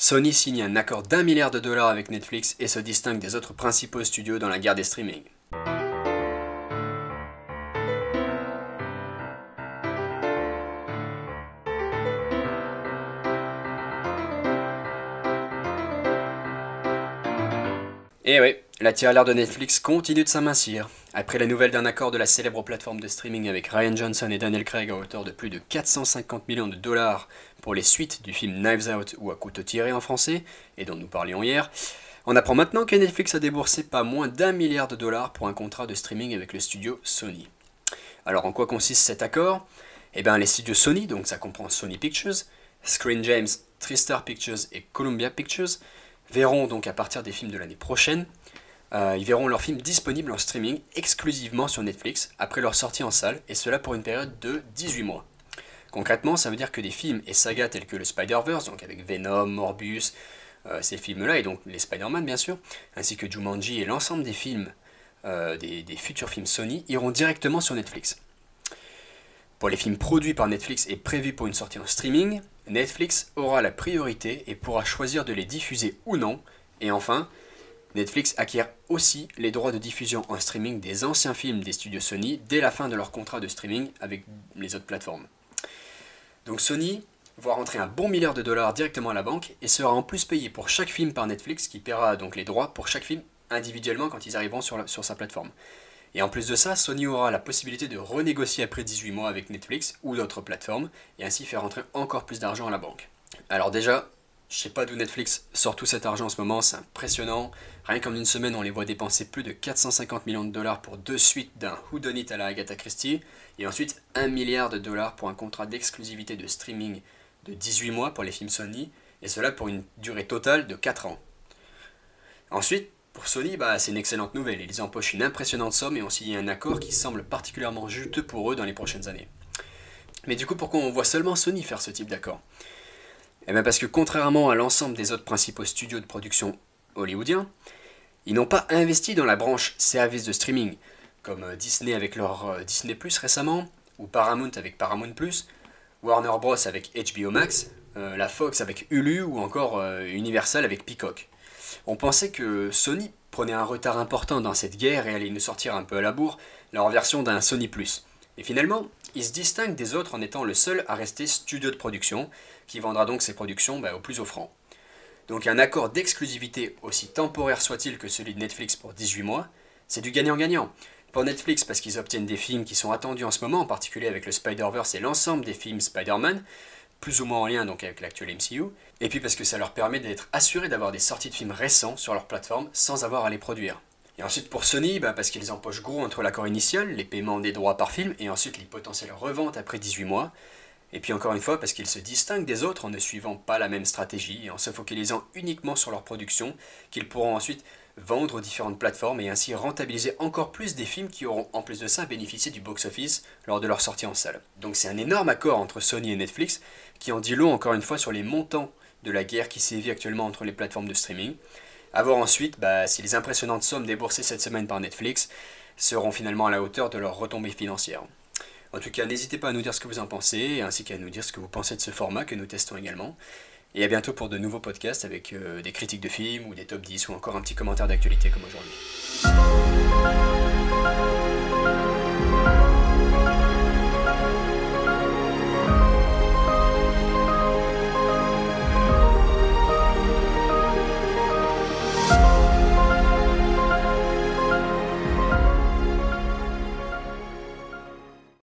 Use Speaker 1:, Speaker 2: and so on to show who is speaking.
Speaker 1: Sony signe un accord d'1 milliard de dollars avec Netflix et se distingue des autres principaux studios dans la guerre des streamings. Et oui, la tirelire de Netflix continue de s'amincir. Après la nouvelle d'un accord de la célèbre plateforme de streaming avec Ryan Johnson et Daniel Craig à hauteur de plus de 450 millions de dollars pour les suites du film Knives Out ou À couteau tiré en français, et dont nous parlions hier, on apprend maintenant que Netflix a déboursé pas moins d'1 milliard de dollars pour un contrat de streaming avec le studio Sony. Alors en quoi consiste cet accord? Eh bien les studios Sony, donc ça comprend Sony Pictures, Screen Gems, TriStar Pictures et Columbia Pictures, verront donc à partir des films de l'année prochaine, ils verront leurs films disponibles en streaming exclusivement sur Netflix après leur sortie en salle, et cela pour une période de 18 mois. Concrètement, ça veut dire que des films et sagas tels que le Spider-Verse, donc avec Venom, Morbius, ces films-là, et donc les Spider-Man bien sûr, ainsi que Jumanji et l'ensemble des films, des futurs films Sony, iront directement sur Netflix. Pour les films produits par Netflix et prévus pour une sortie en streaming, Netflix aura la priorité et pourra choisir de les diffuser ou non. Et enfin, Netflix acquiert aussi les droits de diffusion en streaming des anciens films des studios Sony dès la fin de leur contrat de streaming avec les autres plateformes. Donc Sony voit rentrer un bon milliard de dollars directement à la banque et sera en plus payé pour chaque film par Netflix, qui paiera donc les droits pour chaque film individuellement quand ils arriveront sur sa plateforme. Et en plus de ça, Sony aura la possibilité de renégocier après 18 mois avec Netflix ou d'autres plateformes, et ainsi faire rentrer encore plus d'argent à la banque. Alors déjà, je sais pas d'où Netflix sort tout cet argent en ce moment, c'est impressionnant. Rien qu'en une semaine, on les voit dépenser plus de 450 millions de dollars pour 2 suites d'un whodunit à la Agatha Christie, et ensuite 1 milliard de dollars pour un contrat d'exclusivité de streaming de 18 mois pour les films Sony, et cela pour une durée totale de 4 ans. Ensuite, pour Sony, c'est une excellente nouvelle. Ils empochent une impressionnante somme et ont signé un accord qui semble particulièrement juteux pour eux dans les prochaines années. Mais du coup, pourquoi on voit seulement Sony faire ce type d'accord? Eh bien parce que contrairement à l'ensemble des autres principaux studios de production hollywoodiens, ils n'ont pas investi dans la branche service de streaming, comme Disney avec leur Disney Plus récemment, ou Paramount avec Paramount Plus, Warner Bros avec HBO Max, la Fox avec Hulu, ou encore Universal avec Peacock. On pensait que Sony prenait un retard important dans cette guerre et allait nous sortir un peu à la bourre leur version d'un Sony Plus. Et finalement, il se distingue des autres en étant le seul à rester studio de production, qui vendra donc ses productions au plus offrant. Donc un accord d'exclusivité, aussi temporaire soit-il que celui de Netflix pour 18 mois, c'est du gagnant-gagnant. Pour Netflix, parce qu'ils obtiennent des films qui sont attendus en ce moment, en particulier avec le Spider-Verse et l'ensemble des films Spider-Man, plus ou moins en lien donc avec l'actuel MCU, et puis parce que ça leur permet d'être assurés d'avoir des sorties de films récents sur leur plateforme sans avoir à les produire. Et ensuite pour Sony, parce qu'ils empochent gros entre l'accord initial, les paiements des droits par film, et ensuite les potentielles reventes après 18 mois, et puis encore une fois parce qu'ils se distinguent des autres en ne suivant pas la même stratégie et en se focalisant uniquement sur leur production, qu'ils pourront ensuite vendre aux différentes plateformes et ainsi rentabiliser encore plus des films qui auront en plus de ça bénéficié du box-office lors de leur sortie en salle. Donc c'est un énorme accord entre Sony et Netflix qui en dit long encore une fois sur les montants de la guerre qui sévit actuellement entre les plateformes de streaming. A voir ensuite si les impressionnantes sommes déboursées cette semaine par Netflix seront finalement à la hauteur de leurs retombées financières. En tout cas, n'hésitez pas à nous dire ce que vous en pensez, ainsi qu'à nous dire ce que vous pensez de ce format que nous testons également. Et à bientôt pour de nouveaux podcasts avec des critiques de films ou des top 10 ou encore un petit commentaire d'actualité comme aujourd'hui.